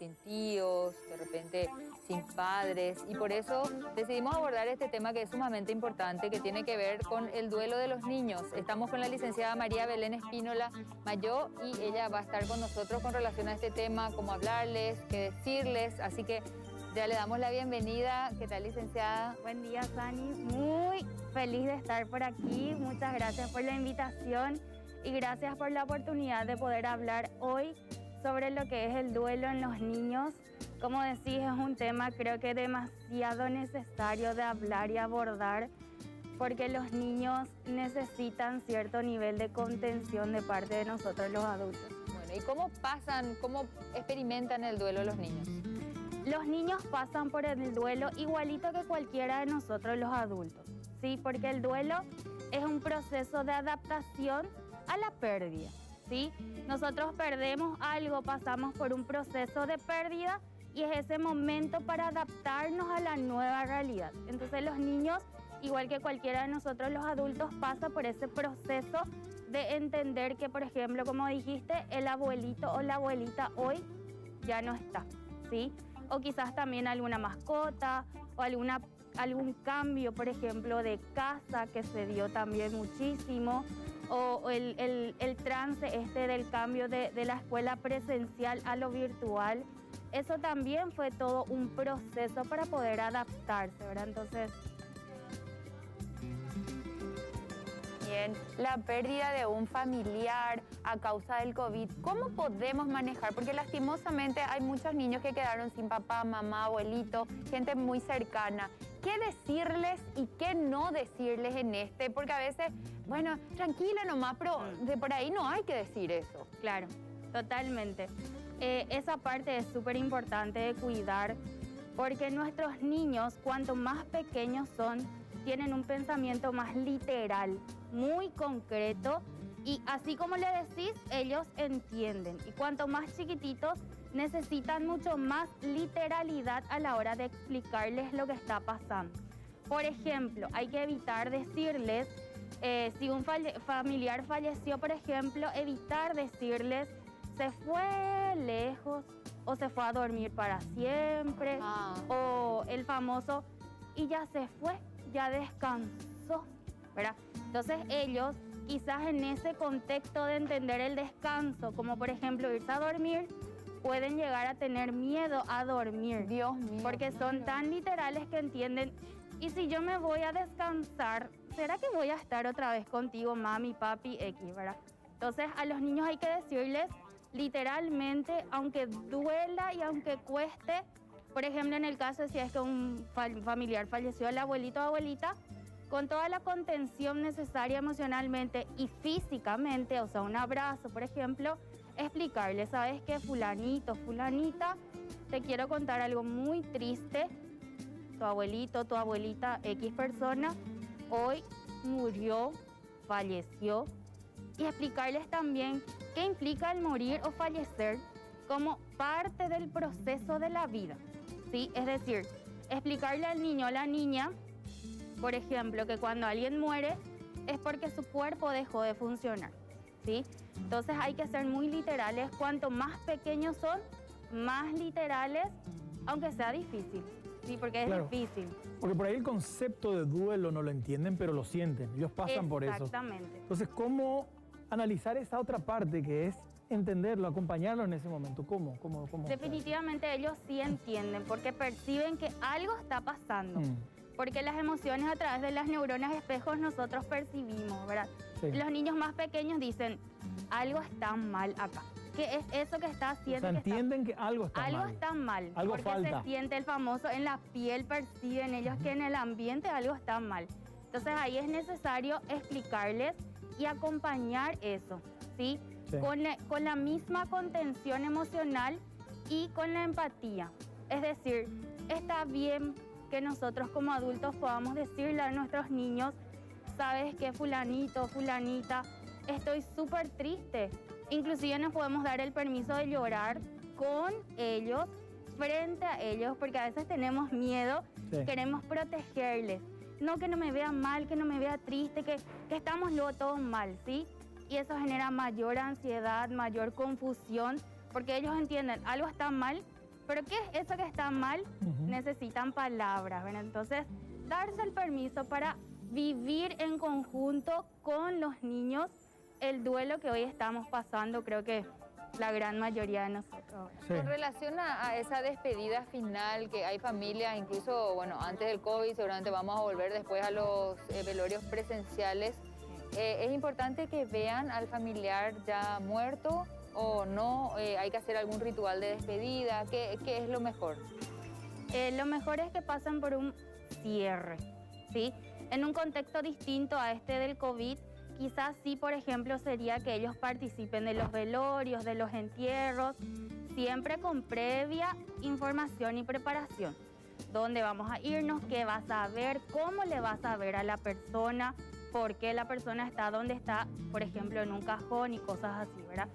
sin tíos, de repente sin padres. Y por eso decidimos abordar este tema que es sumamente importante, que tiene que ver con el duelo de los niños. Estamos con la licenciada María Belén Espínola Mayó y ella va a estar con nosotros con relación a este tema, cómo hablarles, qué decirles. Así que ya le damos la bienvenida. ¿Qué tal, licenciada? Buen día, Sani. Muy feliz de estar por aquí. Muchas gracias por la invitación y gracias por la oportunidad de poder hablar hoy sobre lo que es el duelo en los niños. Como decís, es un tema creo que demasiado necesario de hablar y abordar porque los niños necesitan cierto nivel de contención de parte de nosotros los adultos. Bueno, ¿y cómo experimentan el duelo los niños? Los niños pasan por el duelo igualito que cualquiera de nosotros los adultos, ¿sí? Porque el duelo es un proceso de adaptación a la pérdida, ¿sí? Nosotros perdemos algo, pasamos por un proceso de pérdida y es ese momento para adaptarnos a la nueva realidad. Entonces los niños, igual que cualquiera de nosotros los adultos, pasa por ese proceso de entender que, por ejemplo, como dijiste, el abuelito o la abuelita hoy ya no está, ¿sí? O quizás también alguna mascota o algún cambio, por ejemplo, de casa que se dio también muchísimo, o el trance del cambio de la escuela presencial a lo virtual. Eso también fue todo un proceso para poder adaptarse, ¿verdad? Entonces, Bien, la pérdida de un familiar a causa del COVID, ¿cómo podemos manejar? Porque lastimosamente hay muchos niños que quedaron sin papá, mamá, abuelito, gente muy cercana. ¿Qué decirles y qué no decirles en este? Porque a veces, bueno, tranquila nomás, pero de por ahí no hay que decir eso. claro, totalmente. Esa parte es súper importante de cuidar porque nuestros niños, cuanto más pequeños son, tienen un pensamiento más literal, muy concreto, y así como le decís, ellos entienden. Y cuanto más chiquititos, necesitan mucho más literalidad a la hora de explicarles lo que está pasando. Por ejemplo, hay que evitar decirles, si un familiar falleció, por ejemplo, evitar decirles se fue lejos o se fue a dormir para siempre, o el famoso y ya se fue, ya descansó, ¿verdad? Entonces ellos quizás en ese contexto de entender el descanso, como por ejemplo irse a dormir, pueden llegar a tener miedo a dormir. Dios mío. Porque son tan literales que entienden, y si yo me voy a descansar, ¿será que voy a estar otra vez contigo, mami, papi, X, ¿verdad? Entonces a los niños hay que decirles literalmente, aunque duela y aunque cueste. Por ejemplo, en el caso de si es que un familiar falleció, el abuelito o abuelita, con toda la contención necesaria emocionalmente y físicamente, o sea, un abrazo, por ejemplo, explicarle, ¿sabes qué? Fulanito, fulanita, te quiero contar algo muy triste. Tu abuelito, tu abuelita, X persona, hoy murió, falleció. Y explicarles también qué implica el morir o fallecer como parte del proceso de la vida, ¿sí? Es decir, explicarle al niño o la niña, por ejemplo, que cuando alguien muere es porque su cuerpo dejó de funcionar, ¿sí? Entonces hay que ser muy literales. Cuanto más pequeños son, más literales, aunque sea difícil, ¿sí? Porque es Claro. difícil. Porque por ahí el concepto de duelo no lo entienden, pero lo sienten. Ellos pasan por eso. Exactamente. Entonces, ¿cómo analizar esa otra parte que es entenderlo, acompañarlo en ese momento? ¿Cómo? Definitivamente ellos sí entienden porque perciben que algo está pasando. Porque las emociones a través de las neuronas espejos nosotros percibimos, ¿verdad? Sí. Los niños más pequeños dicen, algo está mal acá. ¿Qué es eso que está O haciendo? sea, entienden que algo está Algo mal. está mal. Algo porque falta. se siente el famoso en la piel, perciben ellos que en el ambiente algo está mal. Entonces ahí es necesario explicarles y acompañar eso, ¿sí? Sí. Con la misma contención emocional y con la empatía. Es decir, está bien que nosotros como adultos podamos decirle a nuestros niños, sabes que fulanito, fulanita, estoy súper triste. Inclusive nos podemos dar el permiso de llorar con ellos, frente a ellos, porque a veces tenemos miedo, Sí. queremos protegerles. No que no me vea mal, que no me vea triste, que estamos luego todos mal, ¿sí? Y eso genera mayor ansiedad, mayor confusión, porque ellos entienden, algo está mal Pero ¿qué es eso que está mal? Ujú. Necesitan palabras, ¿verdad? Entonces, darse el permiso para vivir en conjunto con los niños el duelo que hoy estamos pasando, creo que la gran mayoría de nosotros. Sí. Con relación a esa despedida final, que hay familias, incluso, bueno, antes del COVID, seguramente vamos a volver después a los velorios presenciales. ¿Es importante que vean al familiar ya muerto o no? ¿Hay que hacer algún ritual de despedida? ¿Qué es lo mejor? Lo mejor es que pasen por un cierre, ¿sí? En un contexto distinto a este del COVID, quizás sí, por ejemplo, sería que ellos participen de los velorios, de los entierros, siempre con previa información y preparación. ¿Dónde vamos a irnos? ¿Qué vas a ver? ¿Cómo le vas a ver a la persona? ¿Por qué la persona está donde está? Por ejemplo, en un cajón y cosas así, ¿verdad?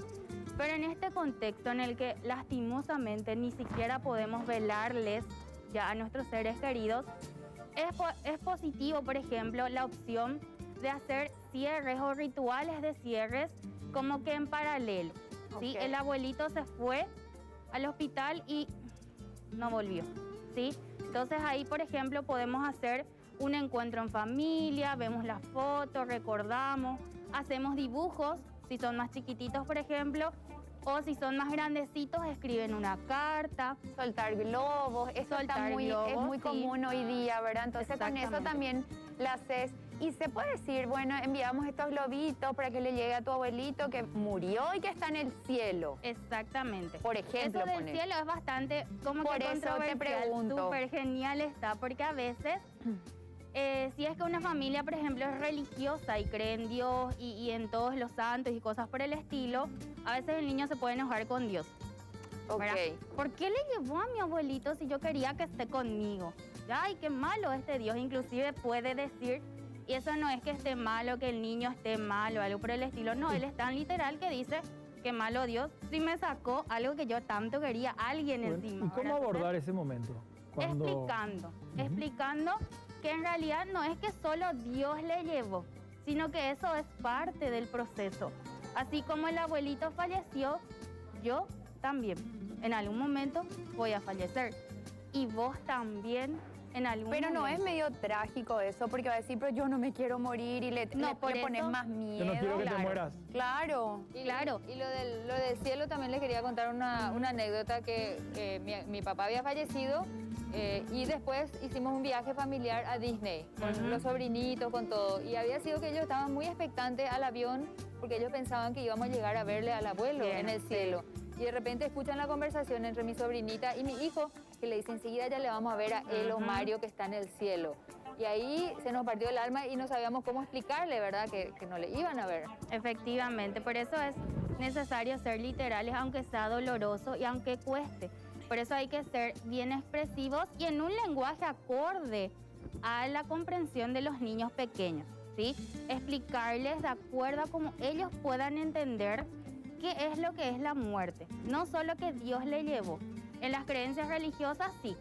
Pero en este contexto en el que lastimosamente ni siquiera podemos velarles ya a nuestros seres queridos, es positivo, por ejemplo, la opción de hacer cierres o rituales de cierres como que en paralelo, ¿sí? Ok. El abuelito se fue al hospital y no volvió, ¿sí? Entonces ahí, por ejemplo, podemos hacer un encuentro en familia, vemos las fotos, recordamos, hacemos dibujos, si son más chiquititos, por ejemplo, o si son más grandecitos, escriben una carta. Soltar globos, eso Soltar es globos, muy sí. común hoy día, ¿verdad? Entonces con eso Exactamente. también la haces. Y se puede decir, bueno, enviamos estos globitos para que le llegue a tu abuelito que murió y que está en el cielo. Exactamente. Por ejemplo, Eso del poner. cielo es bastante como Por que eso te controversial, pregunto. súper genial está, porque a veces, si es que una familia, por ejemplo, es religiosa y cree en Dios y en todos los santos y cosas por el estilo, a veces el niño se puede enojar con Dios. Ok. ¿Verdad? ¿Por qué le llevó a mi abuelito si yo quería que esté conmigo? Ay, qué malo este Dios, inclusive puede decir, y eso no es que esté malo, que el niño esté malo, algo por el estilo, no, él es tan literal que dice, qué malo Dios, si me sacó algo que yo tanto quería, alguien Bueno, encima. ¿y cómo ¿verdad? abordar ese momento? Explicando que en realidad no es que solo Dios le llevó, sino que eso es parte del proceso. Así como el abuelito falleció, yo también en algún momento voy a fallecer. Y vos también en algún Pero momento. no es medio trágico eso, porque va a decir, pero yo no me quiero morir y No, le por pones eso- más miedo. Yo no quiero que te claro. mueras. Claro. Y, Claro. Y lo del cielo también les quería contar una anécdota que mi papá había fallecido y después hicimos un viaje familiar a Disney con Ujú. los sobrinitos, con todo. Y había sido que ellos estaban muy expectantes al avión porque ellos pensaban que íbamos a llegar a verle al abuelo Bien, en el sí. cielo. Y de repente escuchan la conversación entre mi sobrinita y mi hijo que le dice enseguida ya le vamos a ver a él o Ujú. Mario que está en el cielo. Y ahí se nos partió el alma y no sabíamos cómo explicarle, ¿verdad? Que no le iban a ver. Efectivamente, por eso es necesario ser literales, aunque sea doloroso y aunque cueste. Por eso hay que ser bien expresivos y en un lenguaje acorde a la comprensión de los niños pequeños, ¿sí? Explicarles de acuerdo a cómo ellos puedan entender qué es lo que es la muerte. No solo que Dios le llevó. En las creencias religiosas, sí.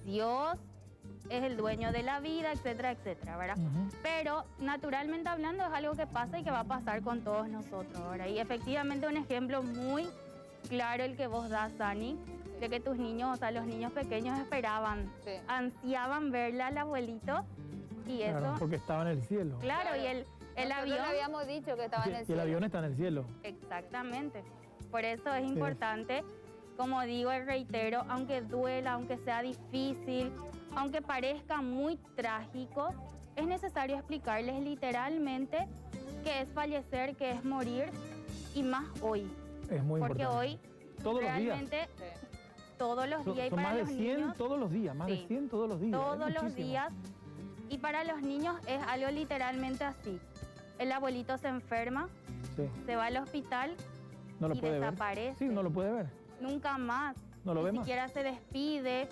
Dios es el dueño de la vida, etcétera, etcétera, ¿verdad? Ujú. Pero naturalmente hablando es algo que pasa y que va a pasar con todos nosotros, ¿verdad? Y efectivamente un ejemplo muy claro el que vos das, Dani, de que tus niños, o sea, los niños pequeños esperaban, Sí. ansiaban verle al abuelito y Claro, eso, porque estaba en el cielo. claro, y el Nosotros avión, le habíamos dicho que estaba en el Y el cielo. avión está en el cielo. exactamente. Por eso es importante, como digo y reitero, aunque duela, aunque sea difícil, aunque parezca muy trágico, es necesario explicarles literalmente qué es fallecer, qué es morir, y más hoy. Es muy Porque importante. hoy Todos los días. realmente Sí. todos los Son, días y son para más de los 100 niños, todos los días, más de Sí. 100 todos los días. es todos los muchísimo. días, y para los niños es algo literalmente así. El abuelito se enferma, Sí, se va al hospital no lo y puede ver. desaparece. Sí, no lo puede ver. Nunca más. No lo ve Ni más. siquiera se despide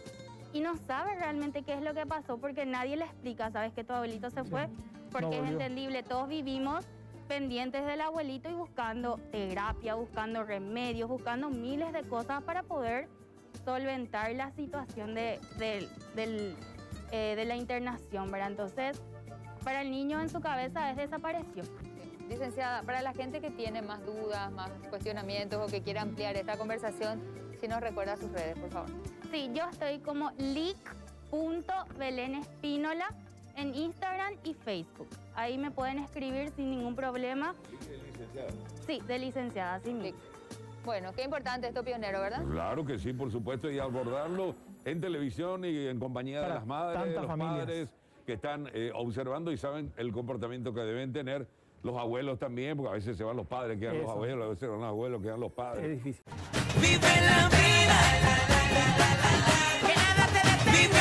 y no sabe realmente qué es lo que pasó porque nadie le explica, ¿sabes? Que tu abuelito se fue, porque es volvió. entendible, todos vivimos pendientes del abuelito y buscando terapia, buscando remedios, buscando miles de cosas para poder solventar la situación de la internación, ¿verdad? Entonces, para el niño en su cabeza es desapareció. Licenciada, para la gente que tiene más dudas, más cuestionamientos o que quiera ampliar esta conversación, Si nos recuerda sus redes, por favor. Sí, yo estoy como lic.belenespinola en Instagram y Facebook. Ahí me pueden escribir sin ningún problema. ¿De licenciada? Sí, de licenciada, sí. Lic. Bueno, qué importante esto, pionero, ¿verdad? Claro que sí, por supuesto, y abordarlo en televisión y en compañía de Para las madres, tantas los familias. padres que están observando y saben el comportamiento que deben tener los abuelos también, porque a veces se van los padres, quedan los Eso. abuelos, a veces se van los abuelos, quedan los padres. Es difícil. Vive la vida, que nada te detenga. Vive